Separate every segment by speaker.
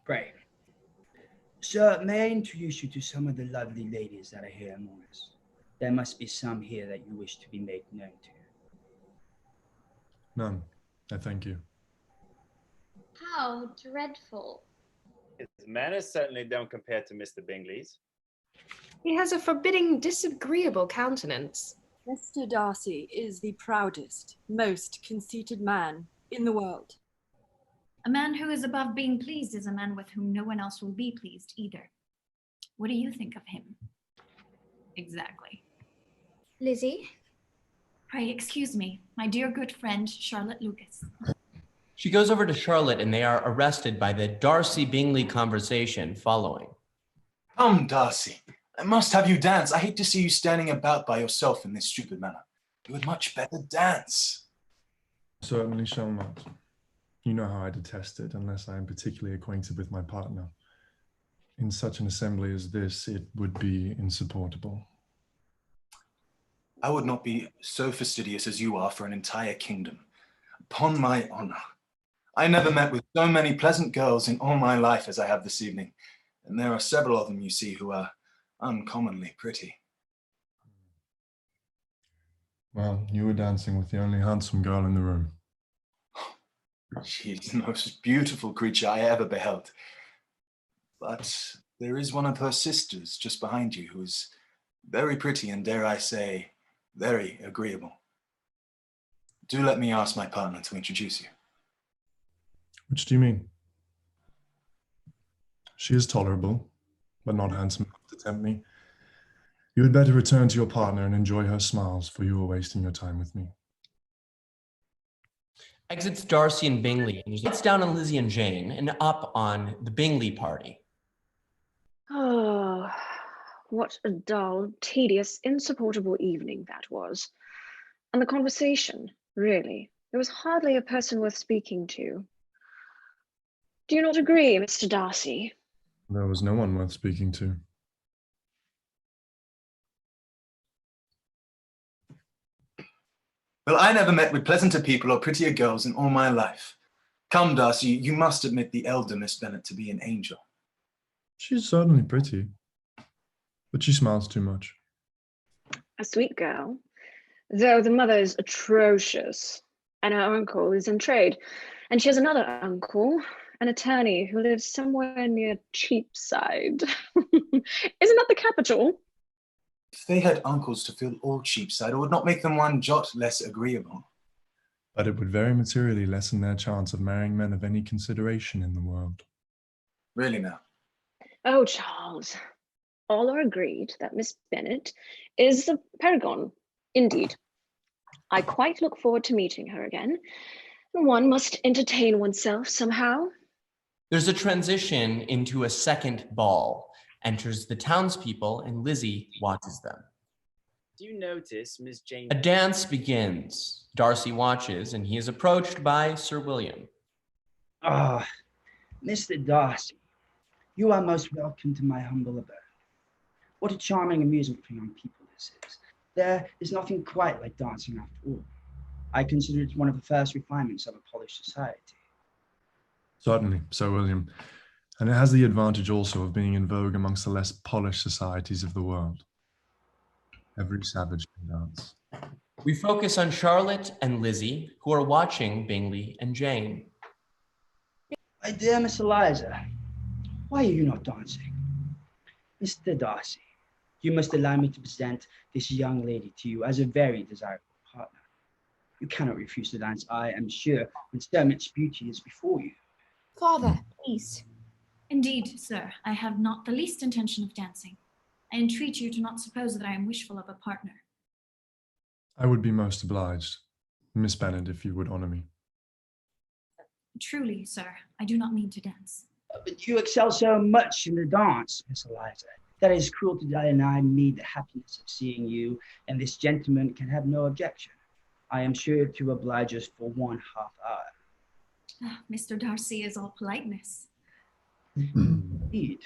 Speaker 1: Pray. Sir, may I introduce you to some of the lovely ladies that are here among us? There must be some here that you wish to be made known to.
Speaker 2: None. I thank you.
Speaker 3: How dreadful.
Speaker 4: His manners certainly don't compare to Mr. Bingley's.
Speaker 5: He has a forbidding, disagreeable countenance.
Speaker 6: Mr. Darcy is the proudest, most conceited man in the world.
Speaker 7: A man who is above being pleased is a man with whom no one else will be pleased either. What do you think of him? Exactly.
Speaker 3: Lizzie?
Speaker 7: Pray excuse me, my dear good friend, Charlotte Lucas.
Speaker 8: She goes over to Charlotte and they are arrested by the Darcy-Bingley conversation following.
Speaker 9: Come, Darcy. I must have you dance. I hate to see you standing about by yourself in this stupid manner. You would much better dance.
Speaker 2: Certainly shall not. You know how I detest it unless I am particularly acquainted with my partner. In such an assembly as this, it would be insupportable.
Speaker 9: I would not be so fastidious as you are for an entire kingdom. Upon my honor. I never met with so many pleasant girls in all my life as I have this evening. And there are several of them, you see, who are uncommonly pretty.
Speaker 2: Well, you were dancing with the only handsome girl in the room.
Speaker 9: She is the most beautiful creature I ever beheld. But there is one of her sisters just behind you who is very pretty and, dare I say, very agreeable. Do let me ask my partner to introduce you.
Speaker 2: Which do you mean? She is tolerable, but not handsome enough to tempt me. You had better return to your partner and enjoy her smiles, for you are wasting your time with me.
Speaker 8: Exits Darcy and Bingley and sits down on Lizzie and Jane and up on the Bingley party.
Speaker 10: Oh, what a dull, tedious, insupportable evening that was. And the conversation, really, there was hardly a person worth speaking to. Do you not agree, Mr. Darcy?
Speaker 2: There was no one worth speaking to.
Speaker 9: Well, I never met with pleasanter people or prettier girls in all my life. Come, Darcy, you must admit the elder Miss Bennet to be an angel.
Speaker 2: She's certainly pretty, but she smiles too much.
Speaker 10: A sweet girl, though the mother is atrocious, and her uncle is in trade, and she has another uncle, an attorney who lives somewhere near Cheapside. Isn't that the capital?
Speaker 9: If they had uncles to fill all Cheapside, it would not make them one jot less agreeable.
Speaker 2: But it would very materially lessen their chance of marrying men of any consideration in the world.
Speaker 9: Really now?
Speaker 10: Oh, Charles, all are agreed that Miss Bennet is a paragon, indeed. I quite look forward to meeting her again. One must entertain oneself somehow.
Speaker 8: There's a transition into a second ball. Enters the townspeople and Lizzie watches them.
Speaker 4: Do you notice Miss Jane?
Speaker 8: A dance begins. Darcy watches and he is approached by Sir William.
Speaker 1: Ah, Mr. Darcy, you are most welcome to my humble abode. What a charming amusement for young people this is. There is nothing quite like dancing after all. I consider it one of the first refinements of a polished society.
Speaker 2: Certainly, Sir William. And it has the advantage also of being in vogue amongst the less polished societies of the world. Every savage can dance.
Speaker 8: We focus on Charlotte and Lizzie, who are watching Bingley and Jane.
Speaker 1: My dear Miss Eliza, why are you not dancing? Mr. Darcy, you must allow me to present this young lady to you as a very desirable partner. You cannot refuse to dance, I am sure, when so much beauty is before you.
Speaker 3: Father, please.
Speaker 7: Indeed, sir, I have not the least intention of dancing. I entreat you to not suppose that I am wishful of a partner.
Speaker 2: I would be most obliged. Miss Bennet, if you would honor me.
Speaker 7: Truly, sir, I do not mean to dance.
Speaker 1: But you excel so much in the dance, Miss Eliza, that it is cruel to deny me the happiness of seeing you, and this gentleman can have no objection. I am sure to oblige us for 1/2 hour.
Speaker 7: Mr. Darcy is all politeness.
Speaker 1: Indeed.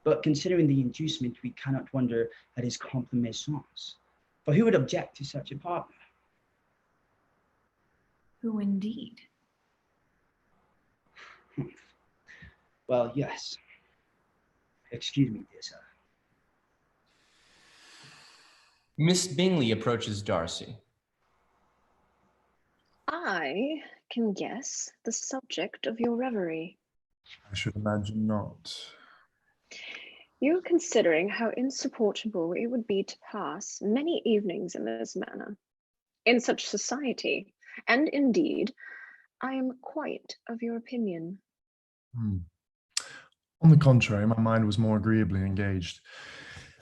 Speaker 1: But considering the inducement, we cannot wonder at his complaisance. For who would object to such a partner?
Speaker 7: Who indeed?
Speaker 1: Well, yes. Excuse me, dear sir.
Speaker 8: Miss Bingley approaches Darcy.
Speaker 10: I can guess the subject of your reverie.
Speaker 2: I should imagine not.
Speaker 10: You're considering how insupportable it would be to pass many evenings in this manner, in such society, and indeed, I am quite of your opinion.
Speaker 2: On the contrary, my mind was more agreeably engaged.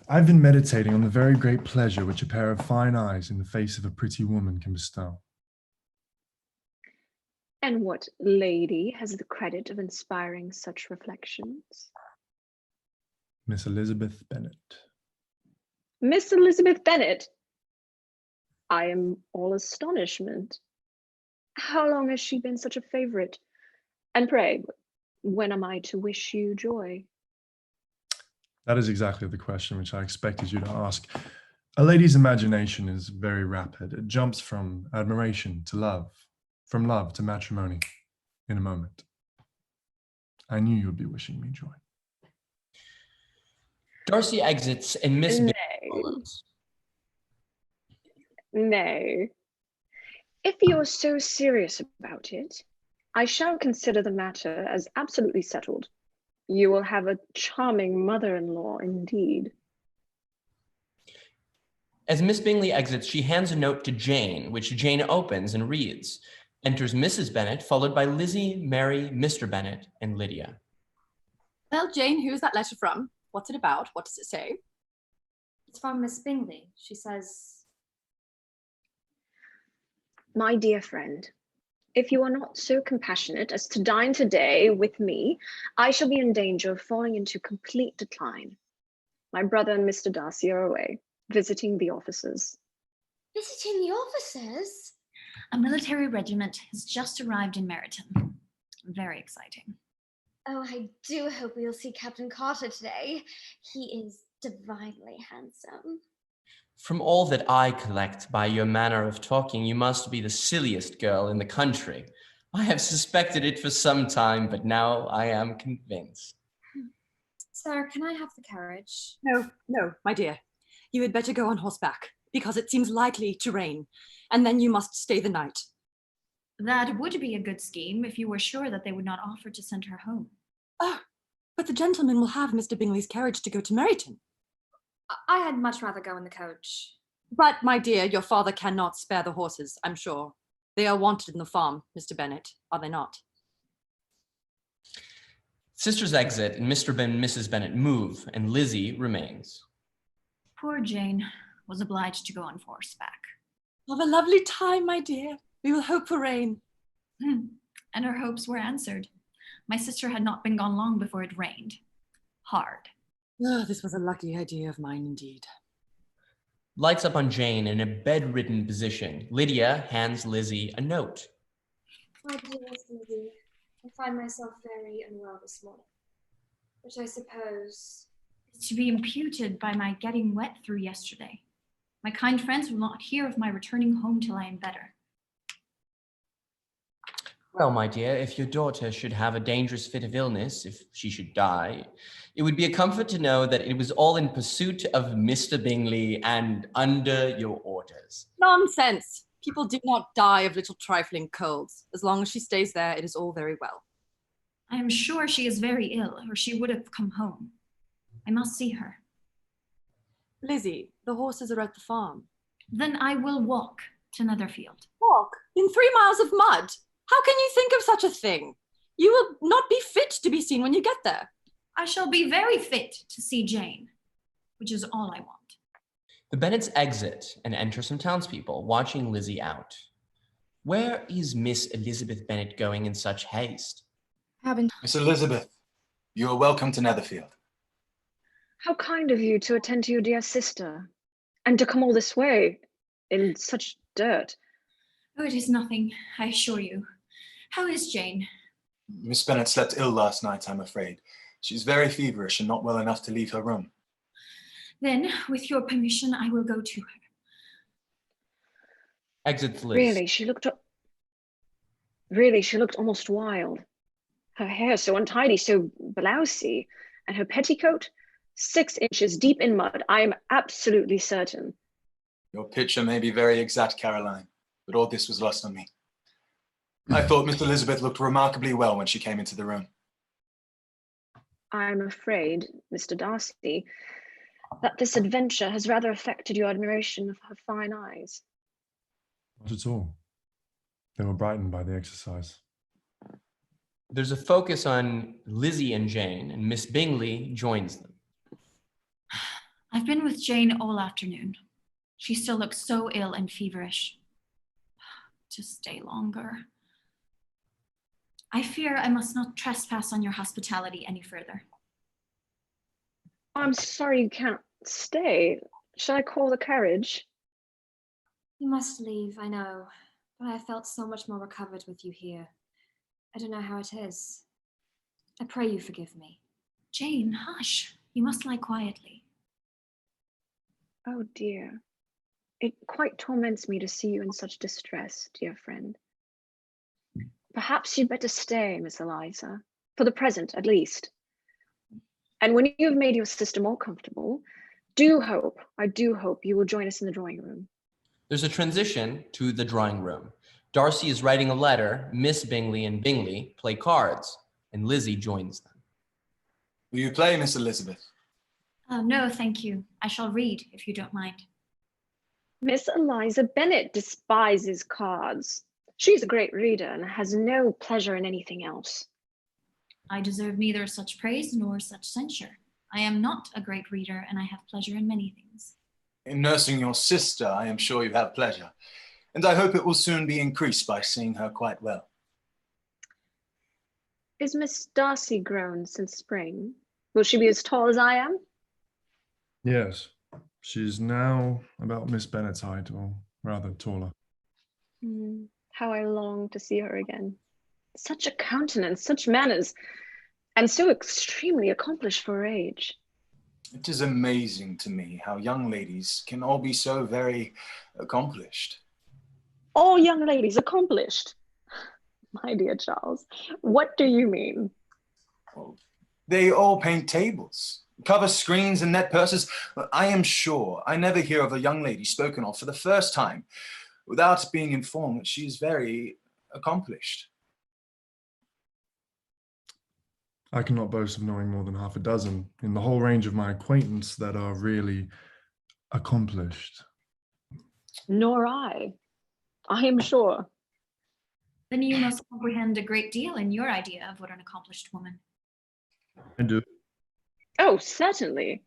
Speaker 2: I've been meditating on the very great pleasure which a pair of fine eyes in the face of a pretty woman can bestow.
Speaker 10: And what lady has the credit of inspiring such reflections?
Speaker 2: Miss Elizabeth Bennet.
Speaker 10: Miss Elizabeth Bennet! I am all astonishment. How long has she been such a favourite? And pray, when am I to wish you joy?
Speaker 2: That is exactly the question which I expected you to ask. A lady's imagination is very rapid. It jumps from admiration to love, from love to matrimony in a moment. I knew you would be wishing me joy.
Speaker 8: Darcy exits and Miss Bingley follows.
Speaker 10: Nay. If you're so serious about it, I shall consider the matter as absolutely settled. You will have a charming mother-in-law indeed.
Speaker 8: As Miss Bingley exits, she hands a note to Jane, which Jane opens and reads. Enters Mrs. Bennet, followed by Lizzie, Mary, Mr. Bennet, and Lydia.
Speaker 6: Well, Jane, who's that letter from? What's it about? What does it say?
Speaker 3: It's from Miss Bingley. She says,
Speaker 10: My dear friend, if you are not so compassionate as to dine today with me, I shall be in danger of falling into complete decline. My brother and Mr. Darcy are away, visiting the officers.
Speaker 3: visiting the officers?
Speaker 7: A military regiment has just arrived in Meryton. Very exciting.
Speaker 3: Oh, I do hope we'll see Captain Carter today. He is divinely handsome.
Speaker 8: From all that I collect by your manner of talking, you must be the silliest girl in the country. I have suspected it for some time, but now I am convinced.
Speaker 3: Sir, can I have the carriage?
Speaker 6: No, my dear. You had better go on horseback, because it seems likely to rain, and then you must stay the night.
Speaker 7: That would be a good scheme if you were sure that they would not offer to send her home.
Speaker 6: Oh, but the gentleman will have Mr. Bingley's carriage to go to Meryton.
Speaker 3: I had much rather go in the coach.
Speaker 6: But, my dear, your father cannot spare the horses, I'm sure. They are wanted in the farm, Mr. Bennet, are they not?
Speaker 8: Sisters exit, and Mr. and Mrs. Bennet move, and Lizzie remains.
Speaker 7: Poor Jane was obliged to go on horseback.
Speaker 6: Have a lovely time, my dear. We will hope for rain.
Speaker 7: And her hopes were answered. My sister had not been gone long before it rained. Hard.
Speaker 6: Oh, this was a lucky idea of mine indeed.
Speaker 8: Lights up on Jane in a bedridden position. Lydia hands Lizzie a note.
Speaker 3: My dearest Lizzie, I find myself very unwell this morning, which I suppose
Speaker 7: It's to be imputed by my getting wet through yesterday. My kind friends will not hear of my returning home till I am better.
Speaker 8: Well, my dear, if your daughter should have a dangerous fit of illness, if she should die, it would be a comfort to know that it was all in pursuit of Mr. Bingley and under your orders.
Speaker 6: Nonsense! People do not die of little trifling colds. As long as she stays there, it is all very well.
Speaker 7: I am sure she is very ill, or she would have come home. I must see her.
Speaker 6: Lizzie, the horses are at the farm.
Speaker 7: Then I will walk to Netherfield.
Speaker 6: Walk? In 3 miles of mud? How can you think of such a thing? You will not be fit to be seen when you get there.
Speaker 7: I shall be very fit to see Jane, which is all I want.
Speaker 8: The Bennets exit and enter some townspeople, watching Lizzie out. Where is Miss Elizabeth Bennet going in such haste?
Speaker 9: Miss Elizabeth, you are welcome to Netherfield.
Speaker 10: How kind of you to attend to your dear sister, and to come all this way in such dirt.
Speaker 7: Oh, it is nothing, I assure you. How is Jane?
Speaker 9: Miss Bennet slept ill last night, I'm afraid. She's very feverish and not well enough to leave her room.
Speaker 7: Then, with your permission, I will go to her.
Speaker 8: Exits Liz.
Speaker 10: Really, she looked almost wild. Her hair so untidy, so blousy, and her petticoat 6 inches deep in mud, I am absolutely certain.
Speaker 9: Your picture may be very exact, Caroline, but all this was lost on me. I thought Miss Elizabeth looked remarkably well when she came into the room.
Speaker 10: I'm afraid, Mr. Darcy, that this adventure has rather affected your admiration of her fine eyes.
Speaker 2: Not at all. They were brightened by the exercise.
Speaker 8: There's a focus on Lizzie and Jane, and Miss Bingley joins them.
Speaker 7: I've been with Jane all afternoon. She still looks so ill and feverish. Just stay longer. I fear I must not trespass on your hospitality any further.
Speaker 10: I'm sorry you can't stay. Shall I call the carriage?
Speaker 3: You must leave, I know, but I have felt so much more recovered with you here. I don't know how it is. I pray you forgive me.
Speaker 7: Jane, hush. You must lie quietly.
Speaker 10: Oh dear. It quite torments me to see you in such distress, dear friend. Perhaps you'd better stay, Miss Eliza, for the present at least. And when you have made your sister more comfortable, I do hope you will join us in the drawing room.
Speaker 8: There's a transition to the drawing room. Darcy is writing a letter, Miss Bingley and Bingley play cards, and Lizzie joins them.
Speaker 9: Will you play, Miss Elizabeth?
Speaker 7: No, thank you. I shall read, if you don't mind.
Speaker 10: Miss Eliza Bennet despises cards. She's a great reader and has no pleasure in anything else.
Speaker 7: I deserve neither such praise nor such censure. I am not a great reader, and I have pleasure in many things.
Speaker 9: In nursing your sister, I am sure you have pleasure, and I hope it will soon be increased by seeing her quite well.
Speaker 10: Is Miss Darcy grown since spring? Will she be as tall as I am?
Speaker 2: Yes, she's now about Miss Bennet's height, or rather taller.
Speaker 10: How I long to see her again. Such a countenance, such manners, and so extremely accomplished for her age.
Speaker 9: It is amazing to me how young ladies can all be so very accomplished.
Speaker 10: All young ladies accomplished? My dear Charles, what do you mean?
Speaker 9: Well, they all paint tables, cover screens and net purses. I am sure I never hear of a young lady spoken of for the first time without being informed that she is very accomplished.
Speaker 2: I cannot boast of knowing more than half a dozen in the whole range of my acquaintance that are really accomplished.
Speaker 10: Nor I am sure.
Speaker 7: Then you must comprehend a great deal in your idea of what an accomplished woman.
Speaker 2: I do.
Speaker 10: Oh, certainly.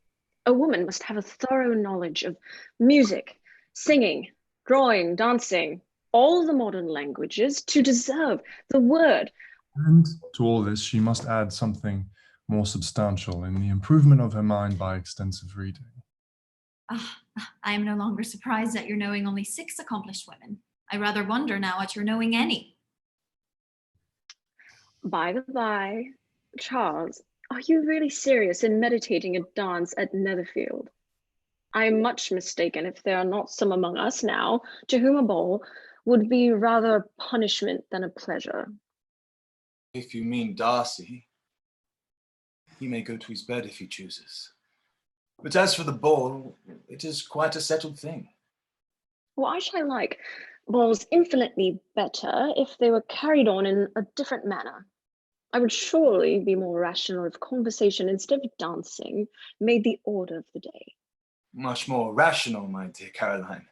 Speaker 10: A woman must have a thorough knowledge of music, singing, drawing, dancing, all the modern languages to deserve the word.
Speaker 2: And to all this, she must add something more substantial in the improvement of her mind by extensive reading.
Speaker 7: I am no longer surprised at your knowing only 6 accomplished women. I rather wonder now at your knowing any.
Speaker 10: By the by, Charles, are you really serious in meditating a dance at Netherfield? I am much mistaken if there are not some among us now to whom a ball would be rather a punishment than a pleasure.
Speaker 9: If you mean Darcy, he may go to his bed if he chooses. But as for the ball, it is quite a settled thing.
Speaker 10: Well, I shall like balls infinitely better if they were carried on in a different manner. I would surely be more rational if conversation instead of dancing made the order of the day.
Speaker 9: Much more rational, my dear Caroline.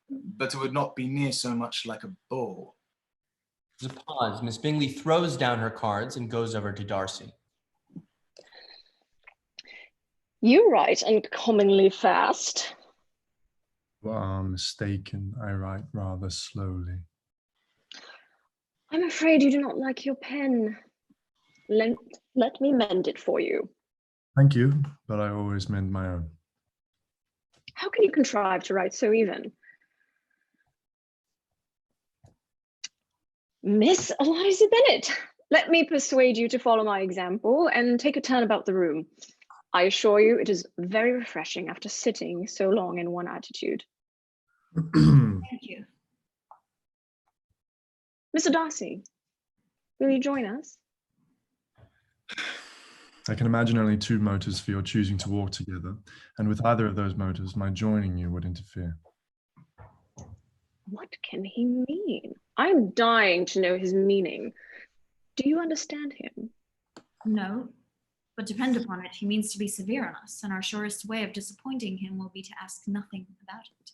Speaker 9: But it would not be near so much like a ball.
Speaker 8: There's a pause. Miss Bingley throws down her cards and goes over to Darcy.
Speaker 10: You write uncommonly fast.
Speaker 2: You are mistaken. I write rather slowly.
Speaker 10: I'm afraid you do not like your pen. Let me mend it for you.
Speaker 2: Thank you, but I always mend my own.
Speaker 10: How can you contrive to write so even? Miss Eliza Bennet, let me persuade you to follow my example and take a turn about the room. I assure you it is very refreshing after sitting so long in one attitude.
Speaker 7: Thank you.
Speaker 10: Mr. Darcy, will you join us?
Speaker 2: I can imagine only two motives for your choosing to walk together, and with either of those motives, my joining you would interfere.
Speaker 10: What can he mean? I'm dying to know his meaning. Do you understand him?
Speaker 7: No, but depend upon it, he means to be severe on us, and our surest way of disappointing him will be to ask nothing about it.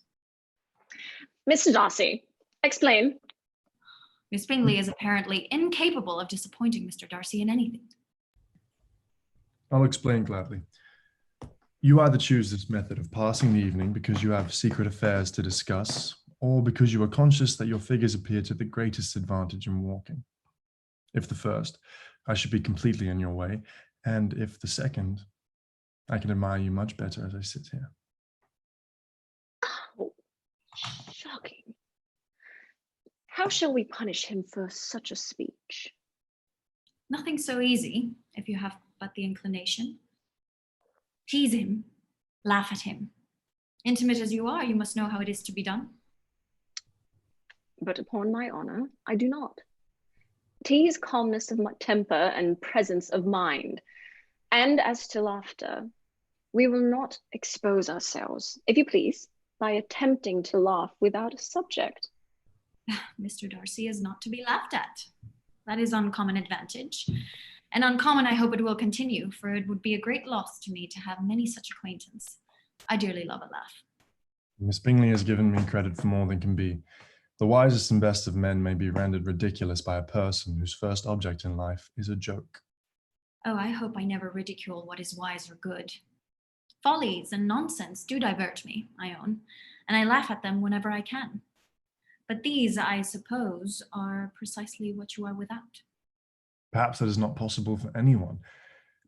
Speaker 10: Mr. Darcy, explain.
Speaker 7: Miss Bingley is apparently incapable of disappointing Mr. Darcy in anything.
Speaker 2: I'll explain gladly. You either choose this method of passing the evening because you have secret affairs to discuss, or because you are conscious that your figures appear to the greatest advantage in walking. If the first, I should be completely in your way, and if the second, I can admire you much better as I sit here.
Speaker 10: Oh, shocking. How shall we punish him for such a speech?
Speaker 7: Nothing so easy, if you have but the inclination. Tease him, laugh at him. Intimate as you are, you must know how it is to be done.
Speaker 10: But upon my honor, I do not. Tease calmness of my temper and presence of mind. And as to laughter, we will not expose ourselves, if you please, by attempting to laugh without a subject.
Speaker 7: Mr. Darcy is not to be laughed at. That is uncommon advantage. And uncommon I hope it will continue, for it would be a great loss to me to have many such acquaintance. I dearly love a laugh.
Speaker 2: Miss Bingley has given me credit for more than can be. The wisest and best of men may be rendered ridiculous by a person whose first object in life is a joke.
Speaker 7: Oh, I hope I never ridicule what is wise or good. Follies and nonsense do divert me, I own, and I laugh at them whenever I can. But these, I suppose, are precisely what you are without.
Speaker 2: Perhaps that is not possible for anyone,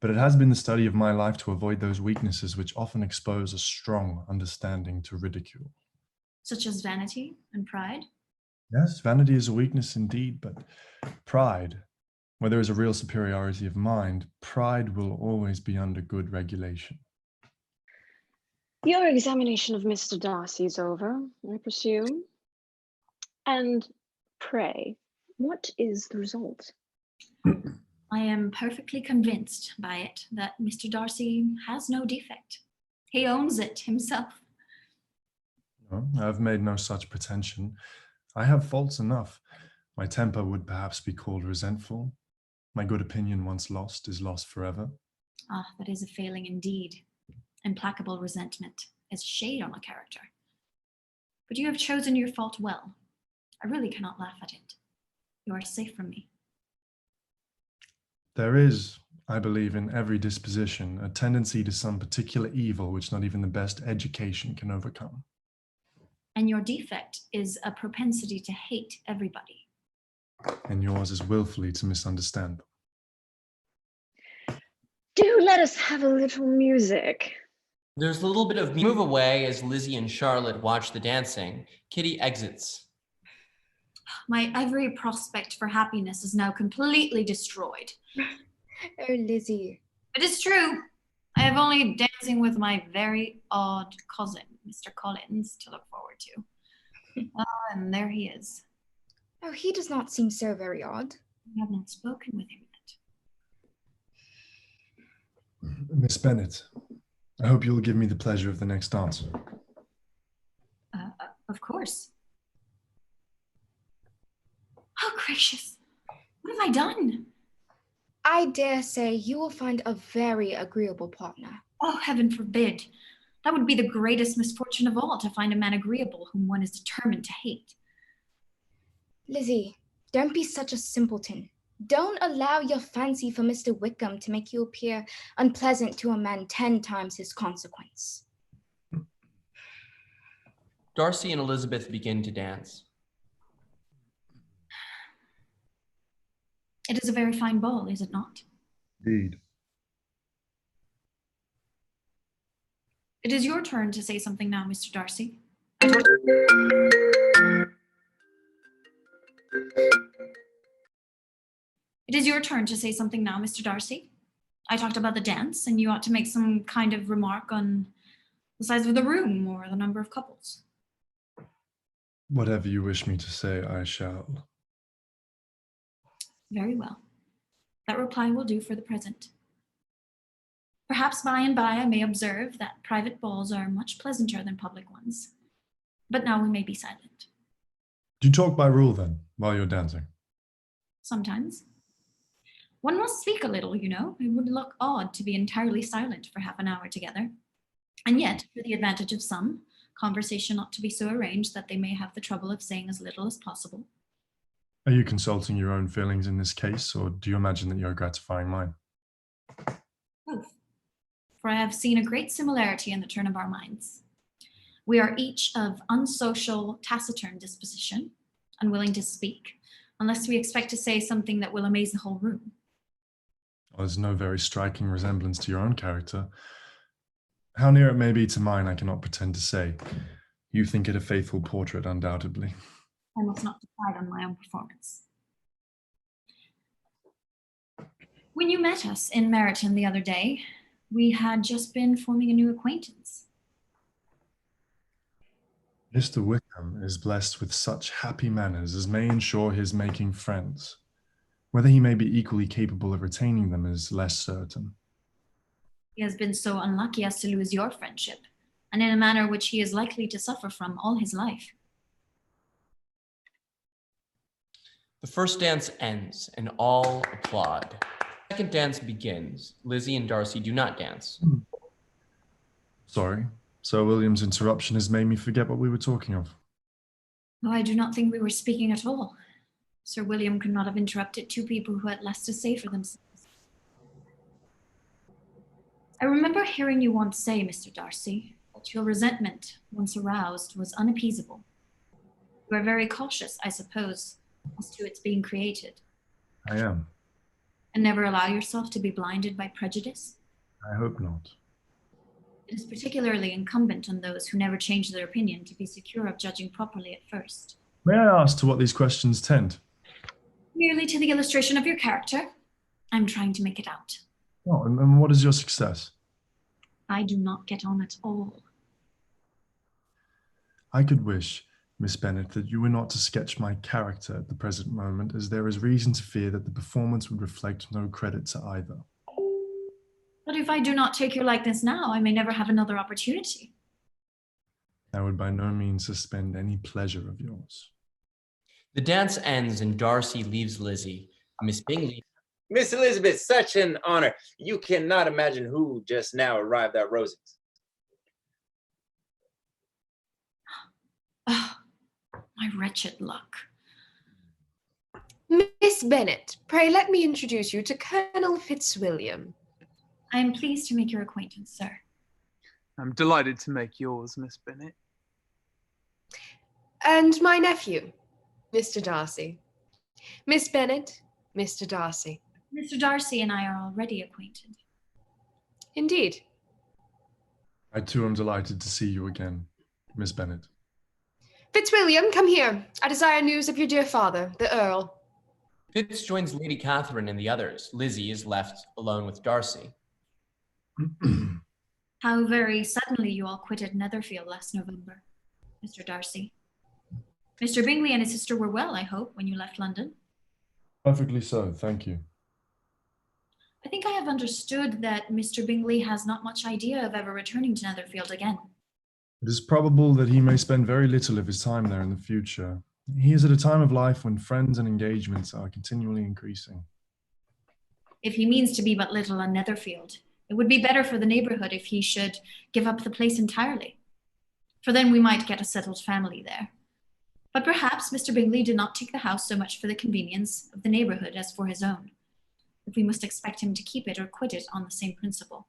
Speaker 2: but it has been the study of my life to avoid those weaknesses which often expose a strong understanding to ridicule.
Speaker 7: Such as vanity and pride?
Speaker 2: Yes, vanity is a weakness indeed, but pride, where there is a real superiority of mind, pride will always be under good regulation.
Speaker 10: Your examination of Mr. Darcy is over, I presume. And pray, what is the result?
Speaker 7: I am perfectly convinced by it that Mr. Darcy has no defect. He owns it himself.
Speaker 2: No, I have made no such pretension. I have faults enough. My temper would perhaps be called resentful. My good opinion once lost is lost forever.
Speaker 7: Ah, that is a failing indeed. Implacable resentment is a shade on a character. But you have chosen your fault well. I really cannot laugh at it. You are safe from me.
Speaker 2: There is, I believe, in every disposition, a tendency to some particular evil which not even the best education can overcome.
Speaker 7: And your defect is a propensity to hate everybody.
Speaker 2: And yours is willfully to misunderstand them.
Speaker 10: Do let us have a little music.
Speaker 8: There's a little bit of move away as Lizzie and Charlotte watch the dancing. Kitty exits.
Speaker 7: My every prospect for happiness is now completely destroyed.
Speaker 5: Oh, Lizzie.
Speaker 7: It is true. I have only dancing with my very odd cousin, Mr. Collins, to look forward to. Oh, and there he is.
Speaker 5: Oh, he does not seem so very odd.
Speaker 7: I have not spoken with him yet.
Speaker 2: Miss Bennet, I hope you'll give me the pleasure of the next dance.
Speaker 7: Of course. Oh, gracious. What have I done?
Speaker 5: I dare say you will find a very agreeable partner.
Speaker 7: Oh, heaven forbid. That would be the greatest misfortune of all, to find a man agreeable whom one is determined to hate.
Speaker 5: Lizzie, don't be such a simpleton. Don't allow your fancy for Mr. Wickham to make you appear unpleasant to a man 10 times his consequence.
Speaker 8: Darcy and Elizabeth begin to dance.
Speaker 7: It is a very fine ball, is it not?
Speaker 2: Indeed.
Speaker 7: It is your turn to say something now, Mr. Darcy. It is your turn to say something now, Mr. Darcy. I talked about the dance, and you ought to make some kind of remark on the size of the room or the number of couples.
Speaker 2: Whatever you wish me to say, I shall.
Speaker 7: Very well. That reply will do for the present. Perhaps by and by I may observe that private balls are much pleasanter than public ones. But now we may be silent.
Speaker 2: Do you talk by rule then, while you're dancing?
Speaker 7: Sometimes. One must speak a little, you know. It would look odd to be entirely silent for half an hour together. And yet, for the advantage of some, conversation ought to be so arranged that they may have the trouble of saying as little as possible.
Speaker 2: Are you consulting your own feelings in this case, or do you imagine that you're gratifying mine?
Speaker 7: Both. For I have seen a great similarity in the turn of our minds. We are each of unsocial, taciturn disposition, unwilling to speak, unless we expect to say something that will amaze the whole room.
Speaker 2: Well, there's no very striking resemblance to your own character. How near it may be to mine, I cannot pretend to say. You think it a faithful portrait, undoubtedly.
Speaker 7: I must not decide on my own performance. When you met us in Meryton the other day, we had just been forming a new acquaintance.
Speaker 2: Mr. Wickham is blessed with such happy manners as may ensure his making friends. Whether he may be equally capable of retaining them is less certain.
Speaker 7: He has been so unlucky as to lose your friendship, and in a manner which he is likely to suffer from all his life.
Speaker 8: The first dance ends, and all applaud. The second dance begins. Lizzie and Darcy do not dance.
Speaker 2: Sorry, Sir William's interruption has made me forget what we were talking of.
Speaker 7: Oh, I do not think we were speaking at all. Sir William could not have interrupted two people who had less to say for themselves. I remember hearing you once say, Mr. Darcy, that your resentment, once aroused, was unappeasable. You are very cautious, I suppose, as to its being created.
Speaker 2: I am.
Speaker 7: And never allow yourself to be blinded by prejudice?
Speaker 2: I hope not.
Speaker 7: It is particularly incumbent on those who never change their opinion to be secure of judging properly at first.
Speaker 2: May I ask to what these questions tend?
Speaker 7: Merely to the illustration of your character. I'm trying to make it out.
Speaker 2: Oh, and what is your success?
Speaker 7: I do not get on at all.
Speaker 2: I could wish, Miss Bennet, that you were not to sketch my character at the present moment, as there is reason to fear that the performance would reflect no credit to either.
Speaker 7: But if I do not take your likeness now, I may never have another opportunity.
Speaker 2: I would by no means suspend any pleasure of yours.
Speaker 8: The dance ends and Darcy leaves Lizzie. Miss Bingley.
Speaker 4: Miss Elizabeth, such an honor. You cannot imagine who just now arrived at Rosings.
Speaker 7: Oh, my wretched luck.
Speaker 11: Miss Bennet, pray let me introduce you to Colonel Fitzwilliam.
Speaker 7: I am pleased to make your acquaintance, sir.
Speaker 12: I'm delighted to make yours, Miss Bennet.
Speaker 11: And my nephew, Mr. Darcy. Miss Bennet, Mr. Darcy.
Speaker 7: Mr. Darcy and I are already acquainted.
Speaker 11: Indeed.
Speaker 2: I too am delighted to see you again, Miss Bennet.
Speaker 11: Fitzwilliam, come here. I desire news of your dear father, the Earl.
Speaker 8: Fitz joins Lady Catherine and the others. Lizzie is left alone with Darcy.
Speaker 7: How very suddenly you all quitted Netherfield last November, Mr. Darcy. Mr. Bingley and his sister were well, I hope, when you left London.
Speaker 2: Perfectly so, thank you.
Speaker 7: I think I have understood that Mr. Bingley has not much idea of ever returning to Netherfield again.
Speaker 2: It is probable that he may spend very little of his time there in the future. He is at a time of life when friends and engagements are continually increasing.
Speaker 7: If he means to be but little on Netherfield, it would be better for the neighbourhood if he should give up the place entirely. For then we might get a settled family there. But perhaps Mr. Bingley did not take the house so much for the convenience of the neighbourhood as for his own. If we must expect him to keep it or quit it on the same principle.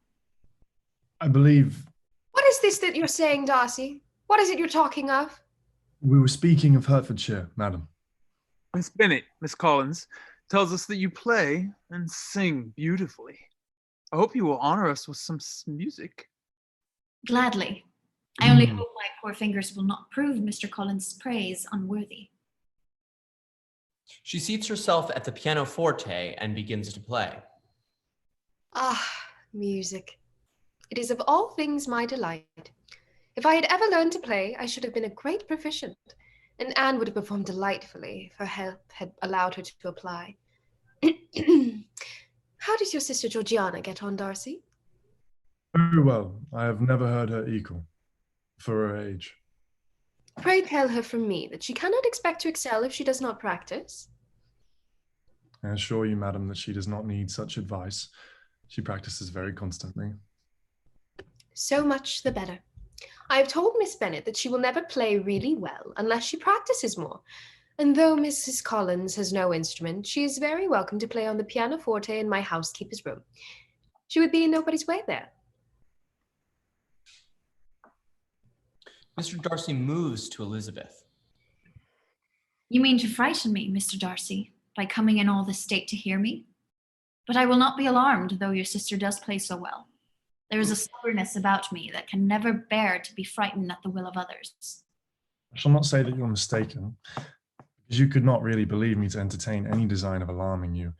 Speaker 2: I believe...
Speaker 11: What is this that you're saying, Darcy? What is it you're talking of?
Speaker 2: We were speaking of Hertfordshire, madam.
Speaker 12: Miss Bennet, Miss Collins, tells us that you play and sing beautifully. I hope you will honor us with some music.
Speaker 7: Gladly. I only hope my poor fingers will not prove Mr. Collins' praise unworthy.
Speaker 8: She seats herself at the pianoforte and begins to play.
Speaker 11: Ah, music. It is of all things my delight. If I had ever learned to play, I should have been a great proficient, and Anne would have performed delightfully if her health had allowed her to apply. How does your sister Georgiana get on, Darcy?
Speaker 2: Very well. I have never heard her equal for her age.
Speaker 11: Pray tell her from me that she cannot expect to excel if she does not practice.
Speaker 2: I assure you, madam, that she does not need such advice. She practices very constantly.
Speaker 11: So much the better. I have told Miss Bennet that she will never play really well unless she practices more. And though Mrs. Collins has no instrument, she is very welcome to play on the pianoforte in my housekeeper's room. She would be in nobody's way there.
Speaker 8: Mr. Darcy moves to Elizabeth.
Speaker 7: You mean to frighten me, Mr. Darcy, by coming in all this state to hear me? But I will not be alarmed, though your sister does play so well. There is a stubbornness about me that can never bear to be frightened at the will of others.
Speaker 2: I shall not say that you're mistaken, because you could not really believe me to entertain any design of alarming you.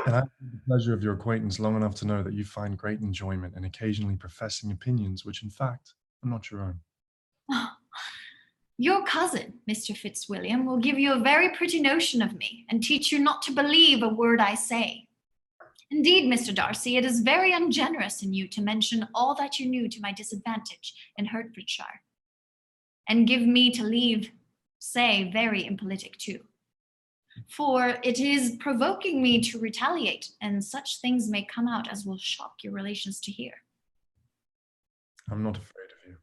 Speaker 2: And I have the pleasure of your acquaintance long enough to know that you find great enjoyment in occasionally professing opinions which, in fact, are not your own.
Speaker 7: Your cousin, Mr. Fitzwilliam, will give you a very pretty notion of me and teach you not to believe a word I say. Indeed, Mr. Darcy, it is very ungenerous in you to mention all that you knew to my disadvantage in Hertfordshire, and give me to leave, say, very impolitic too. For it is provoking me to retaliate, and such things may come out as will shock your relations to hear.
Speaker 2: I'm not afraid of you.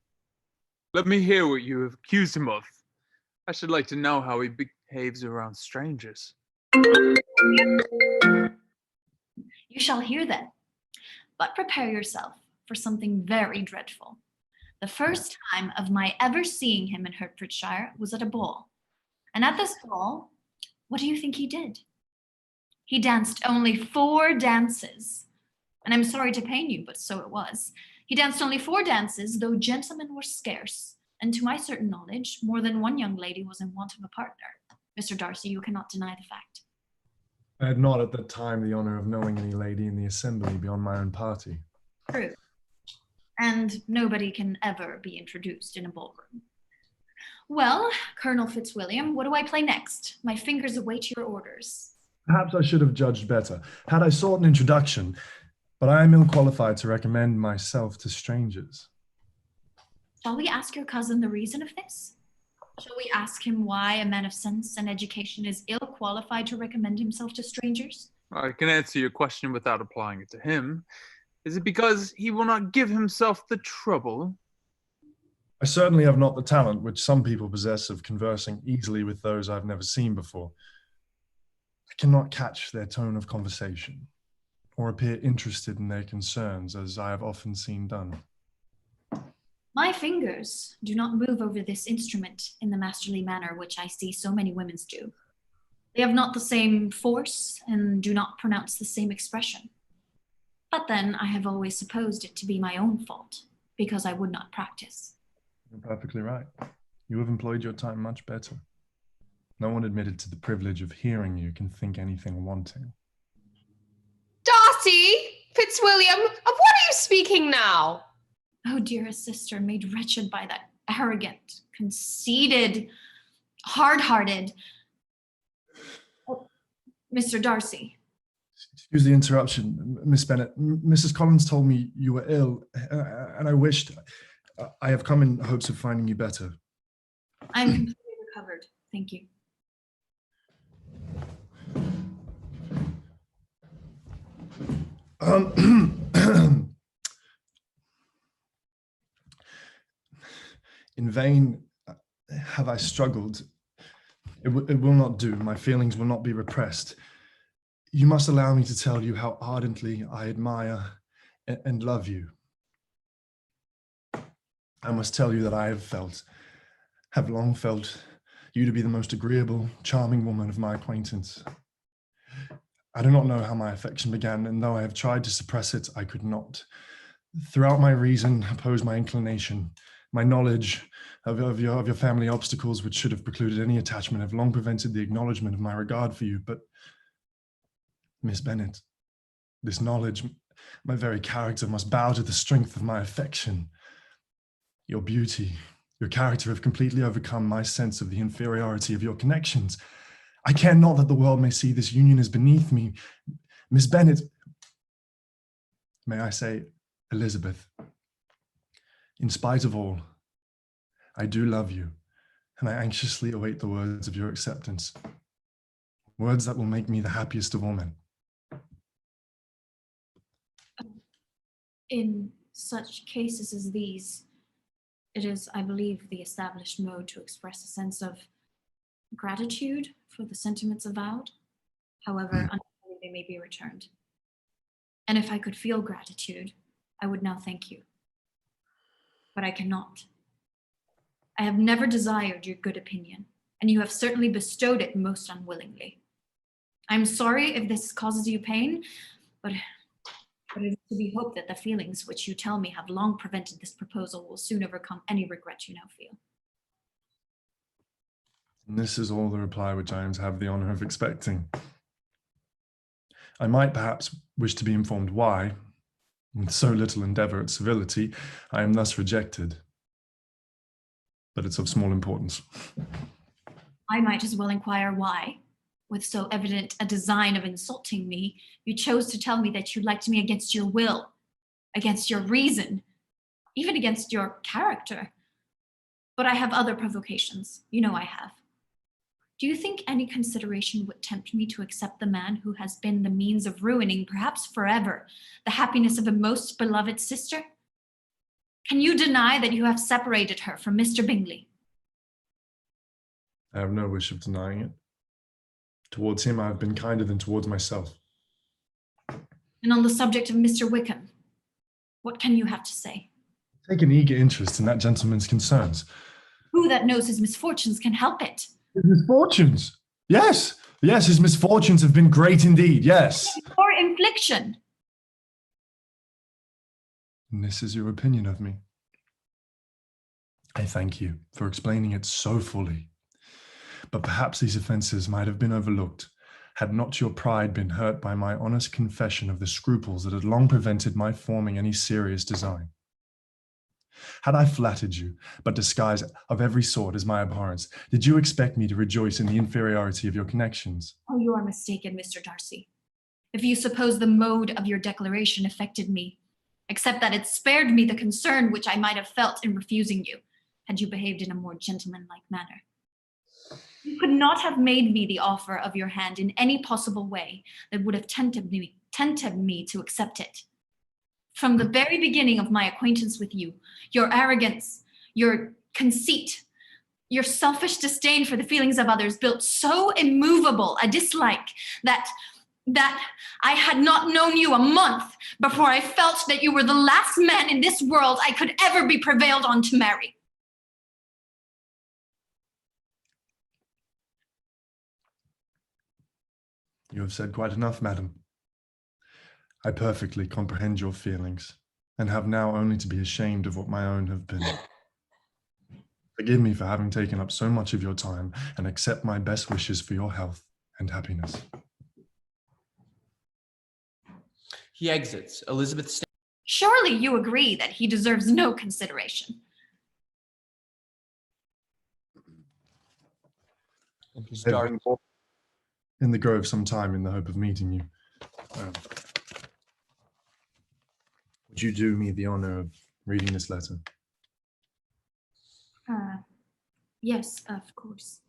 Speaker 12: Let me hear what you have accused him of. I should like to know how he behaves around strangers.
Speaker 7: You shall hear then, but prepare yourself for something very dreadful. The first time of my ever seeing him in Hertfordshire was at a ball. And at this ball, what do you think he did? He danced only 4 dances. And I'm sorry to pain you, but so it was. He danced only 4 dances, though gentlemen were scarce. And to my certain knowledge, more than one young lady was in want of a partner. Mr. Darcy, you cannot deny the fact.
Speaker 2: I had not at that time the honor of knowing any lady in the assembly beyond my own party.
Speaker 7: True. And nobody can ever be introduced in a ballroom. Well, Colonel Fitzwilliam, what do I play next? My fingers await your orders.
Speaker 2: Perhaps I should have judged better had I sought an introduction, but I am ill qualified to recommend myself to strangers.
Speaker 7: Shall we ask your cousin the reason of this? Shall we ask him why a man of sense and education is ill qualified to recommend himself to strangers?
Speaker 12: I can answer your question without applying it to him. Is it because he will not give himself the trouble?
Speaker 2: I certainly have not the talent which some people possess of conversing easily with those I've never seen before. I cannot catch their tone of conversation or appear interested in their concerns, as I have often seen done.
Speaker 7: My fingers do not move over this instrument in the masterly manner which I see so many women's do. They have not the same force and do not pronounce the same expression. But then I have always supposed it to be my own fault, because I would not practice.
Speaker 2: You're perfectly right. You have employed your time much better. No one admitted to the privilege of hearing you can think anything wanting.
Speaker 11: Darcy! Fitzwilliam, of what are you speaking now?
Speaker 7: Oh, dearest sister, made wretched by that arrogant, conceited, hard-hearted... Oh, Mr. Darcy.
Speaker 2: Excuse the interruption, Miss Bennet. Mrs. Collins told me you were ill, and I wished... I have come in hopes of finding you better.
Speaker 7: I'm completely recovered, thank you.
Speaker 2: In vain have I struggled. It will not do. My feelings will not be repressed. You must allow me to tell you how ardently I admire and love you. I must tell you that I have long felt you to be the most agreeable, charming woman of my acquaintance. I do not know how my affection began, and though I have tried to suppress it, I could not. Throughout my reason opposed my inclination. My knowledge of your family obstacles, which should have precluded any attachment, have long prevented the acknowledgement of my regard for you. But, Miss Bennet, this knowledge, my very character, must bow to the strength of my affection. Your beauty, your character have completely overcome my sense of the inferiority of your connections. I care not that the world may see this union as beneath me. Miss Bennet, may I say, Elizabeth, in spite of all, I do love you, and I anxiously await the words of your acceptance. Words that will make me the happiest of all men.
Speaker 7: In such cases as these, it is, I believe, the established mode to express a sense of gratitude for the sentiments avowed. However, unfortunately, they may be returned. And if I could feel gratitude, I would now thank you. But I cannot. I have never desired your good opinion, and you have certainly bestowed it most unwillingly. I'm sorry if this causes you pain, but it is to be hoped that the feelings which you tell me have long prevented this proposal will soon overcome any regret you now feel.
Speaker 2: And this is all the reply which I am to have the honor of expecting. I might perhaps wish to be informed why, with so little endeavor at civility, I am thus rejected. But it's of small importance.
Speaker 7: I might as well inquire why, with so evident a design of insulting me, you chose to tell me that you liked me against your will, against your reason, even against your character. But I have other provocations. You know I have. Do you think any consideration would tempt me to accept the man who has been the means of ruining, perhaps forever, the happiness of a most beloved sister? Can you deny that you have separated her from Mr. Bingley?
Speaker 2: I have no wish of denying it. Towards him, I have been kinder than towards myself.
Speaker 7: And on the subject of Mr. Wickham, what can you have to say?
Speaker 2: Take an eager interest in that gentleman's concerns.
Speaker 7: Who that knows his misfortunes can help it?
Speaker 2: His misfortunes? Yes, yes, his misfortunes have been great indeed, yes.
Speaker 7: Your infliction.
Speaker 2: And this is your opinion of me. I thank you for explaining it so fully. But perhaps these offences might have been overlooked had not your pride been hurt by my honest confession of the scruples that had long prevented my forming any serious design. Had I flattered you, but disguise of every sort is my abhorrence, did you expect me to rejoice in the inferiority of your connections?
Speaker 7: Oh, you are mistaken, Mr. Darcy. If you suppose the mode of your declaration affected me, except that it spared me the concern which I might have felt in refusing you, had you behaved in a more gentlemanlike manner. You could not have made me the offer of your hand in any possible way that would have tempted me to accept it. From the very beginning of my acquaintance with you, your arrogance, your conceit, your selfish disdain for the feelings of others built so immovable a dislike that I had not known you a month before I felt that you were the last man in this world I could ever be prevailed on to marry.
Speaker 2: You have said quite enough, madam. I perfectly comprehend your feelings, and have now only to be ashamed of what my own have been. Forgive me for having taken up so much of your time, and accept my best wishes for your health and happiness.
Speaker 8: He exits. Elizabeth
Speaker 7: Surely you agree that he deserves no consideration.
Speaker 2: In the grove some time in the hope of meeting you. Would you do me the honor of reading this letter?
Speaker 7: Yes, of course.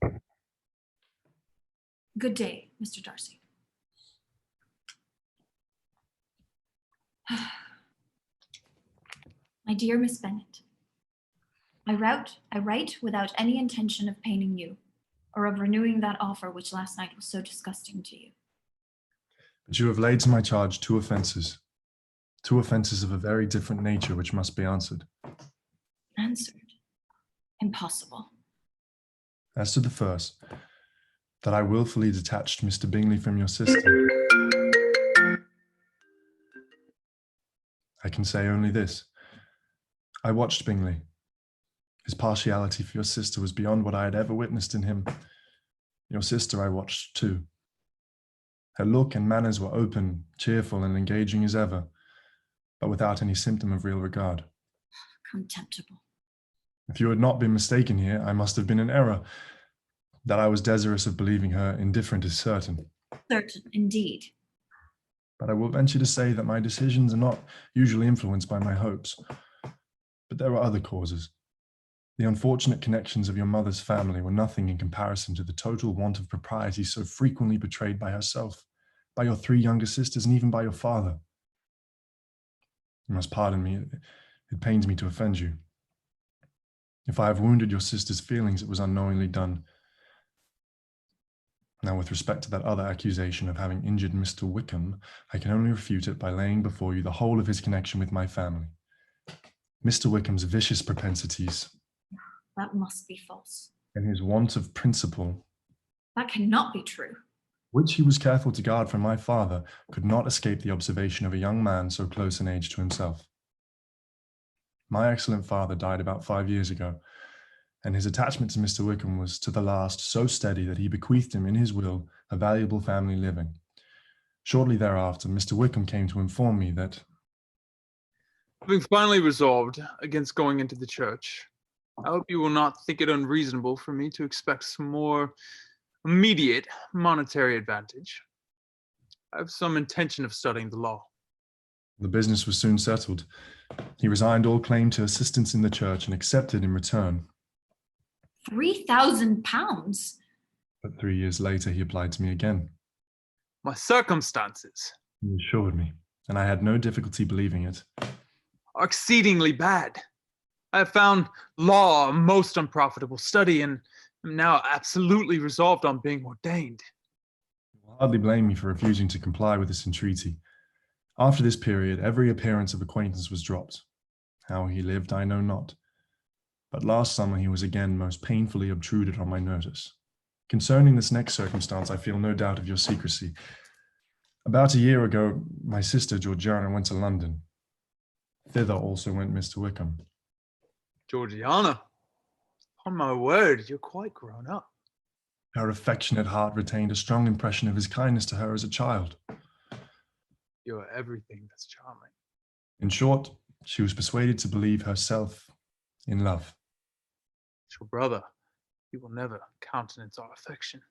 Speaker 7: Good day, Mr. Darcy. My dear Miss Bennet, I write without any intention of paining you, or of renewing that offer which last night was so disgusting to you.
Speaker 2: But you have laid to my charge two offences of a very different nature which must be answered.
Speaker 7: Answered? Impossible.
Speaker 2: As to the first, that I willfully detached Mr. Bingley from your sister, I can say only this. I watched Bingley. His partiality for your sister was beyond what I had ever witnessed in him. Your sister I watched too. Her look and manners were open, cheerful, and engaging as ever, but without any symptom of real regard.
Speaker 7: Contemptible.
Speaker 2: If you had not been mistaken here, I must have been in error. That I was desirous of believing her indifferent is certain.
Speaker 7: Certain, indeed.
Speaker 2: but I will venture to say that my decisions are not usually influenced by my hopes. But there are other causes. The unfortunate connections of your mother's family were nothing in comparison to the total want of propriety so frequently betrayed by herself, by your 3 younger sisters, and even by your father. You must pardon me, it pains me to offend you. If I have wounded your sister's feelings, it was unknowingly done. Now, with respect to that other accusation of having injured Mr. Wickham, I can only refute it by laying before you the whole of his connection with my family. Mr. Wickham's vicious propensities,
Speaker 7: That must be false.
Speaker 2: and his want of principle,
Speaker 7: That cannot be true.
Speaker 2: which he was careful to guard from my father, could not escape the observation of a young man so close in age to himself. My excellent father died about 5 years ago, and his attachment to Mr. Wickham was to the last so steady that he bequeathed him in his will a valuable family living. Shortly thereafter, Mr. Wickham came to inform me that,
Speaker 12: Having finally resolved against going into the church, I hope you will not think it unreasonable for me to expect some more immediate monetary advantage. I have some intention of studying the law.
Speaker 2: the business was soon settled. He resigned all claim to assistance in the church and accepted in return.
Speaker 7: £3,000?
Speaker 2: But 3 years later, he applied to me again.
Speaker 12: My circumstances
Speaker 2: He assured me, and I had no difficulty believing it.
Speaker 12: are exceedingly bad. I have found law a most unprofitable study and am now absolutely resolved on being ordained.
Speaker 2: You will hardly blame me for refusing to comply with this entreaty. After this period, every appearance of acquaintance was dropped. How he lived, I know not. But last summer he was again most painfully obtruded on my notice. Concerning this next circumstance, I feel no doubt of your secrecy. About a year ago, my sister Georgiana went to London. Thither also went Mr. Wickham.
Speaker 12: Georgiana, on my word, you're quite grown up.
Speaker 2: Her affectionate heart retained a strong impression of his kindness to her as a child.
Speaker 12: You're everything that's charming.
Speaker 2: In short, she was persuaded to believe herself in love.
Speaker 12: Your brother, he will never countenance our affection.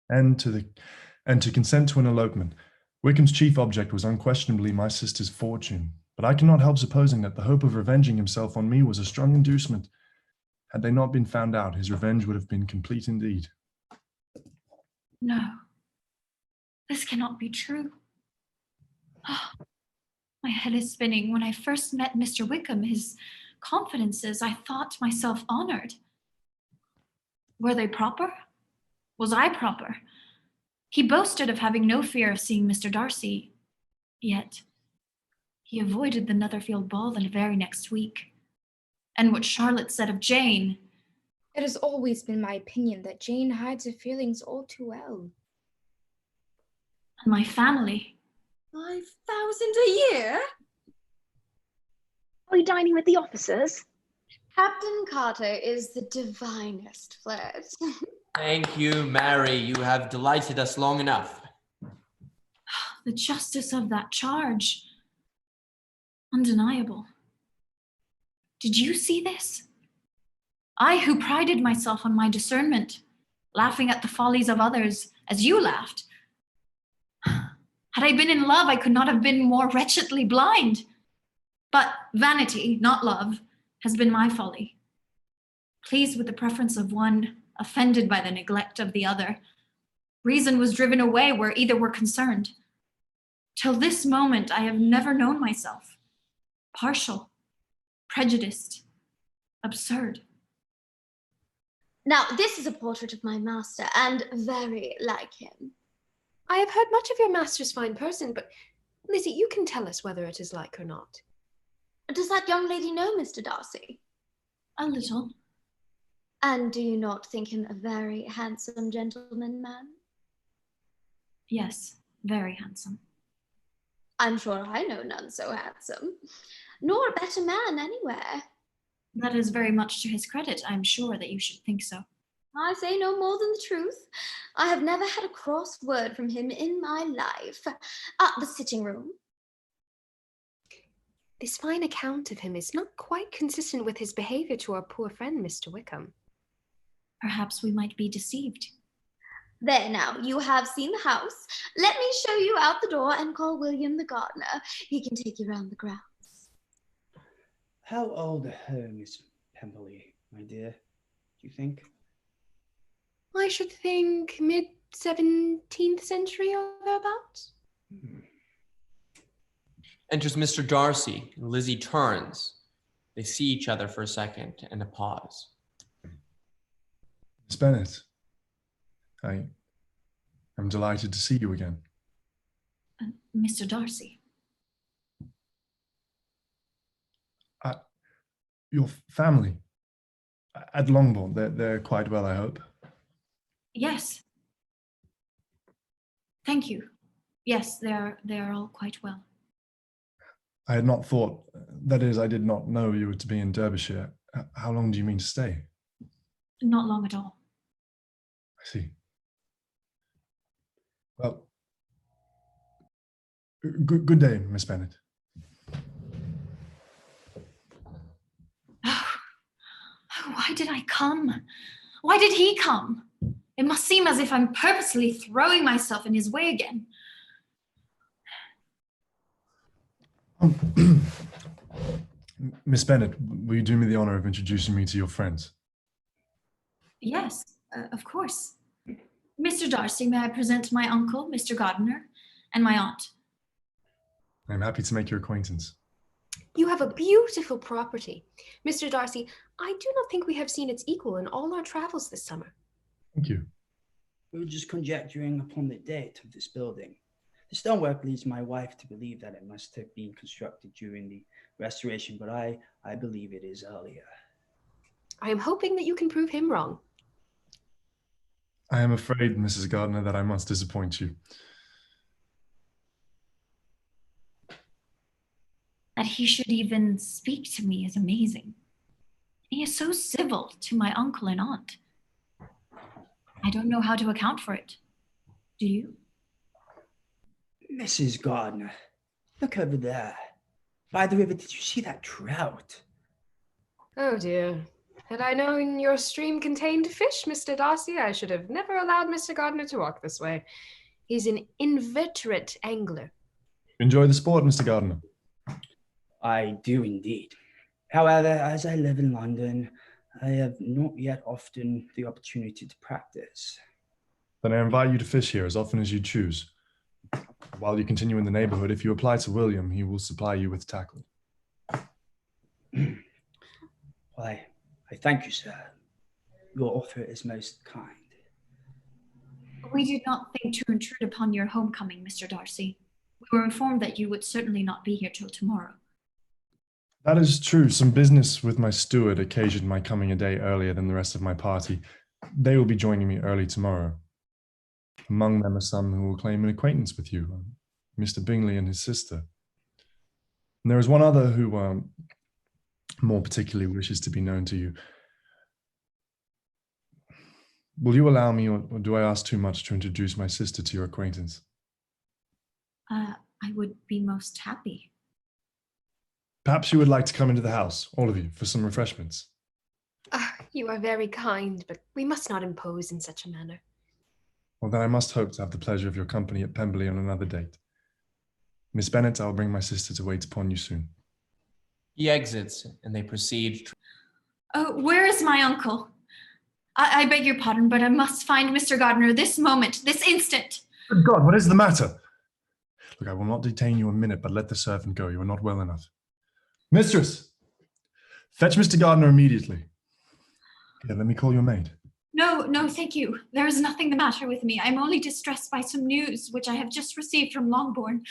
Speaker 2: And to consent to an elopement. Wickham's chief object was unquestionably my sister's fortune, but I cannot help supposing that the hope of revenging himself on me was a strong inducement. Had they not been found out, his revenge would have been complete indeed.
Speaker 7: No, this cannot be true. My head is spinning. When I first met Mr. Wickham, his confidences, I thought myself honored. Were they proper? Was I proper? He boasted of having no fear of seeing Mr. Darcy, yet he avoided the Netherfield ball the very next week. And what Charlotte said of Jane.
Speaker 5: It has always been my opinion that Jane hides her feelings all too well.
Speaker 7: And my family.
Speaker 3: 5,000 a year?
Speaker 10: Are we dining with the officers?
Speaker 13: Captain Carter is the divinest flirt.
Speaker 8: Thank you, Mary. You have delighted us long enough.
Speaker 7: The justice of that charge. Undeniable. Did you see this? I, who prided myself on my discernment, laughing at the follies of others as you laughed. Had I been in love, I could not have been more wretchedly blind. But vanity, not love, has been my folly. Pleased with the preference of one, offended by the neglect of the other, reason was driven away where either were concerned. Till this moment, I have never known myself. Partial, prejudiced, absurd.
Speaker 13: Now, this is a portrait of my master, and very like him.
Speaker 11: I have heard much of your master's fine person, but Lizzie, you can tell us whether it is like or not.
Speaker 13: Does that young lady know Mr. Darcy?
Speaker 7: A little.
Speaker 13: And do you not think him a very handsome gentleman, ma'am?
Speaker 7: Yes, very handsome.
Speaker 13: I'm sure I know none so handsome, nor a better man anywhere.
Speaker 7: That is very much to his credit. I'm sure that you should think so.
Speaker 13: I say no more than the truth. I have never had a cross word from him in my life. The sitting room.
Speaker 11: This fine account of him is not quite consistent with his behavior to our poor friend, Mr. Wickham.
Speaker 7: Perhaps we might be deceived.
Speaker 13: There now, you have seen the house. Let me show you out the door and call William the gardener. He can take you round the grounds.
Speaker 1: How old a home is Pemberley, my dear? Do you think?
Speaker 11: I should think mid-17th century or thereabouts.
Speaker 8: Enters Mr. Darcy. Lizzie turns. They see each other for a second and a pause.
Speaker 2: Miss Bennet, I'm delighted to see you again.
Speaker 7: Mr. Darcy.
Speaker 2: Your family at Longbourn, they're quite well, I hope.
Speaker 7: Yes. Thank you. Yes, they're all quite well.
Speaker 2: I had not thought, that is, I did not know you were to be in Derbyshire. How long do you mean to stay?
Speaker 7: Not long at all.
Speaker 2: I see. Well, good day, Miss Bennet.
Speaker 7: Why did I come? Why did he come? It must seem as if I'm purposely throwing myself in his way again.
Speaker 2: Miss Bennet, will you do me the honor of introducing me to your friends?
Speaker 7: Yes, of course. Mr. Darcy, may I present my uncle, Mr. Gardiner, and my aunt?
Speaker 2: I'm happy to make your acquaintance.
Speaker 11: You have a beautiful property. Mr. Darcy, I do not think we have seen its equal in all our travels this summer.
Speaker 2: Thank you.
Speaker 1: We were just conjecturing upon the date of this building. The stonework leads my wife to believe that it must have been constructed during the Restoration, but I believe it is earlier.
Speaker 11: I am hoping that you can prove him wrong.
Speaker 2: I am afraid, Mrs. Gardiner, that I must disappoint you.
Speaker 7: That he should even speak to me is amazing. He is so civil to my uncle and aunt. I don't know how to account for it. Do you?
Speaker 1: Mrs. Gardiner, look over there. By the river, did you see that trout?
Speaker 11: Oh dear. Had I known your stream contained fish, Mr. Darcy, I should have never allowed Mr. Gardiner to walk this way. He's an inveterate angler.
Speaker 2: Enjoy the sport, Mr. Gardiner.
Speaker 1: I do indeed. However, as I live in London, I have not yet often the opportunity to practice.
Speaker 2: Then I invite you to fish here as often as you choose. While you continue in the neighborhood, if you apply to William, he will supply you with tackle.
Speaker 1: Why, I thank you, sir. Your offer is most kind.
Speaker 7: We did not think to intrude upon your homecoming, Mr. Darcy. We were informed that you would certainly not be here till tomorrow.
Speaker 2: That is true. Some business with my steward occasioned my coming a day earlier than the rest of my party. They will be joining me early tomorrow. Among them are some who will claim an acquaintance with you, Mr. Bingley and his sister. And there is one other who more particularly wishes to be known to you. Will you allow me, or do I ask too much, to introduce my sister to your acquaintance?
Speaker 7: I would be most happy.
Speaker 2: Perhaps you would like to come into the house, all of you, for some refreshments.
Speaker 11: You are very kind, but we must not impose in such a manner.
Speaker 2: Well, then I must hope to have the pleasure of your company at Pemberley on another date. Miss Bennet, I'll bring my sister to wait upon you soon.
Speaker 8: He exits, and they proceed.
Speaker 7: Oh, where is my uncle? I beg your pardon, but I must find Mr. Gardiner this moment, this instant.
Speaker 2: Good God, what is the matter? Look, I will not detain you a minute, but let the servant go. You are not well enough. Mistress, fetch Mr. Gardiner immediately. Here, let me call your maid.
Speaker 7: No, thank you. There is nothing the matter with me. I'm only distressed by some news which I have just received from Longbourn.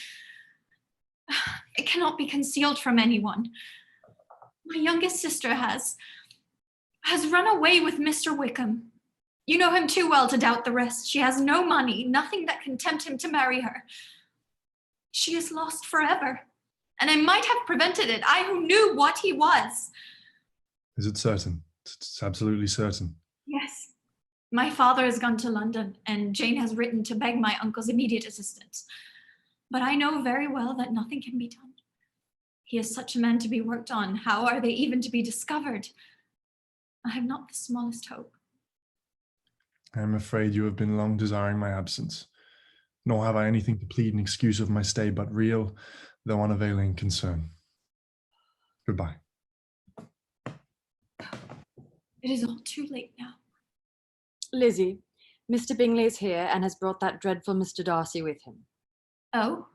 Speaker 7: It cannot be concealed from anyone. My youngest sister has run away with Mr. Wickham. You know him too well to doubt the rest. She has no money, nothing that can tempt him to marry her. She is lost forever, and I might have prevented it, I who knew what he was.
Speaker 2: Is it certain? It's absolutely certain.
Speaker 7: Yes. My father has gone to London, and Jane has written to beg my uncle's immediate assistance. But I know very well that nothing can be done. He is such a man to be worked on. How are they even to be discovered? I have not the smallest hope.
Speaker 2: I am afraid you have been long desiring my absence, nor have I anything to plead in excuse of my stay but real, though unavailing concern. Goodbye.
Speaker 7: It is all too late now.
Speaker 6: Lizzie, Mr. Bingley is here and has brought that dreadful Mr. Darcy with him.
Speaker 7: Oh?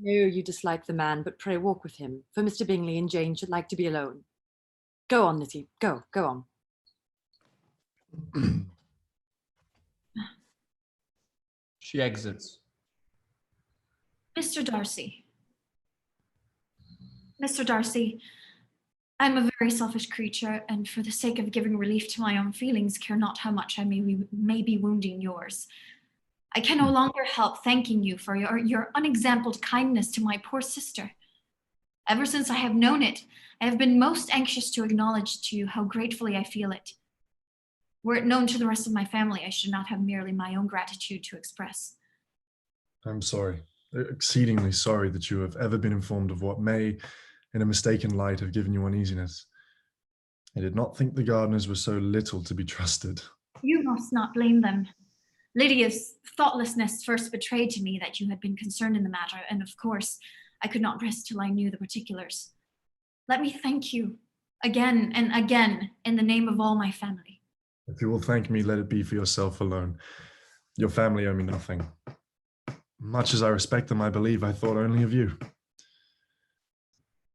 Speaker 6: No, you dislike the man, but pray walk with him, for Mr. Bingley and Jane should like to be alone. Go on, Lizzie, go on.
Speaker 8: She exits.
Speaker 7: Mr. Darcy. Mr. Darcy, I'm a very selfish creature, and for the sake of giving relief to my own feelings, care not how much I may be wounding yours. I can no longer help thanking you for your unexampled kindness to my poor sister. Ever since I have known it, I have been most anxious to acknowledge to you how gratefully I feel it. Were it known to the rest of my family, I should not have merely my own gratitude to express.
Speaker 2: I'm sorry, exceedingly sorry that you have ever been informed of what may, in a mistaken light, have given you uneasiness. I did not think the Gardiners were so little to be trusted.
Speaker 7: You must not blame them. Lydia's thoughtlessness first betrayed to me that you had been concerned in the matter, and of course, I could not rest till I knew the particulars. Let me thank you again and again in the name of all my family.
Speaker 2: If you will thank me, let it be for yourself alone. Your family owe me nothing. Much as I respect them, I believe I thought only of you.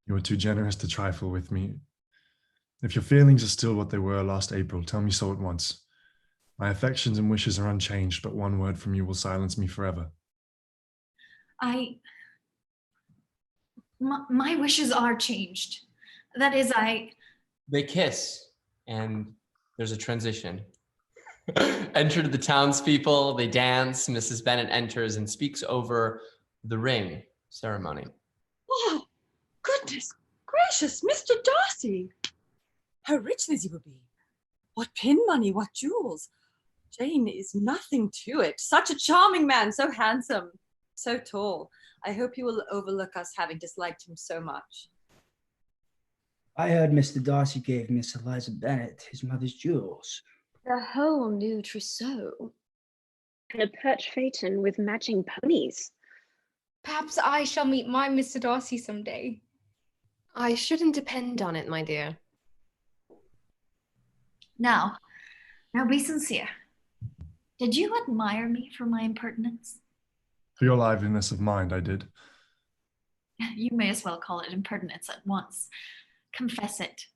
Speaker 2: You were too generous to trifle with me. If your feelings are still what they were last April, tell me so at once. My affections and wishes are unchanged, but one word from you will silence me forever.
Speaker 7: My wishes are changed. That is,
Speaker 8: They kiss, and there's a transition. Enter the townspeople, they dance. Mrs. Bennet enters and speaks over the ring ceremony.
Speaker 6: Oh, goodness gracious, Mr. Darcy! How rich Lizzie will be. What pin money, what jewels. Jane is nothing to it. Such a charming man, so handsome, so tall. I hope you will overlook us having disliked him so much.
Speaker 1: I heard Mr. Darcy gave Miss Eliza Bennet his mother's jewels.
Speaker 10: A whole new trousseau. And a perch phaeton with matching ponies.
Speaker 5: Perhaps I shall meet my Mr. Darcy someday.
Speaker 11: I shouldn't depend on it, my dear.
Speaker 7: now be sincere. Did you admire me for my impertinence?
Speaker 2: For your liveliness of mind, I did.
Speaker 7: You may as well call it impertinence at once. Confess it.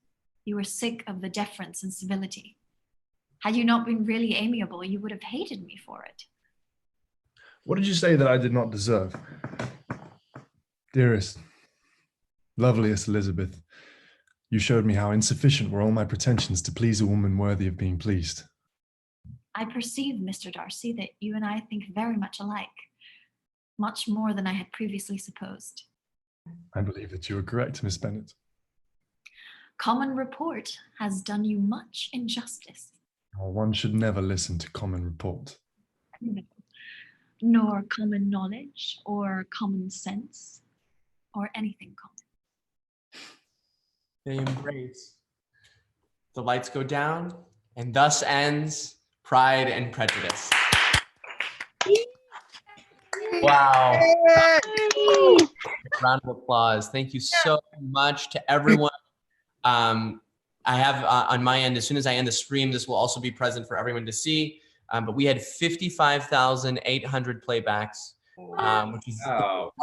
Speaker 7: You were sick of the deference and civility. Had you not been really amiable, you would have hated me for it.
Speaker 2: What did you say that I did not deserve? Dearest, loveliest Elizabeth, you showed me how insufficient were all my pretensions to please a woman worthy of being pleased.
Speaker 7: I perceive, Mr. Darcy, that you and I think very much alike, much more than I had previously supposed.
Speaker 2: I believe that you are correct, Miss Bennet.
Speaker 7: Common report has done you much injustice.
Speaker 2: One should never listen to common report.
Speaker 7: No. Nor common knowledge, or common sense, or anything common.
Speaker 8: They embrace. The lights go down, and thus ends Pride and Prejudice. Wow. Round of applause. Thank you so much to everyone. I have on my end, as soon as I end the stream, this will also be present for everyone to see. But we had 55,800 playbacks, which is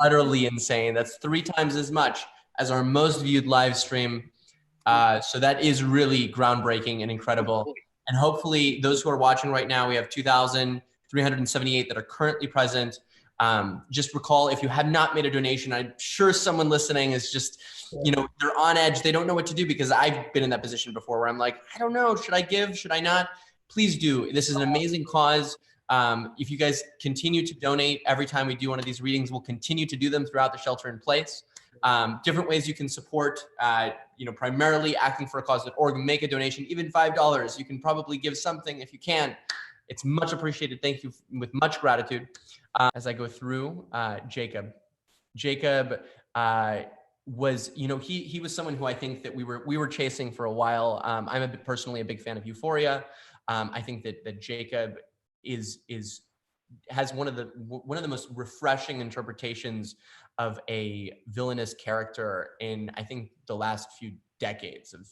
Speaker 8: utterly insane. That's 3 times as much as our most viewed live stream. So that is really groundbreaking and incredible. And hopefully those who are watching right now, we have 2,378 that are currently present. Just recall, if you have not made a donation, I'm sure someone listening is just, they're on edge. They don't know what to do, because I've been in that position before where I'm like, I don't know, should I give? Should I not? Please do. This is an amazing cause. If you guys continue to donate every time we do one of these readings, we'll continue to do them throughout the shelter in place. Different ways you can support, primarily actingforacause.org. Make a donation, even $5. You can probably give something if you can. It's much appreciated. Thank you with much gratitude. As I go through, Jacob was, he was someone who I think that we were chasing for a while. I'm personally a big fan of Euphoria. I think that Jacob has one of the most refreshing interpretations of a villainous character in, I think, the last few decades of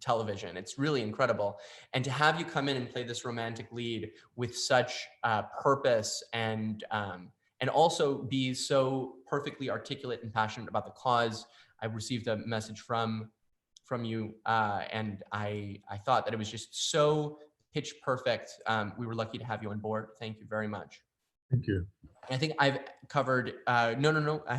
Speaker 8: television. It's really incredible. And to have you come in and play this romantic lead with such purpose and also be so perfectly articulate and passionate about the cause. I received a message from you, and I thought that it was just so pitch perfect. We were lucky to have you on board. Thank you very much.
Speaker 2: Thank you.
Speaker 8: I think I've covered, no, I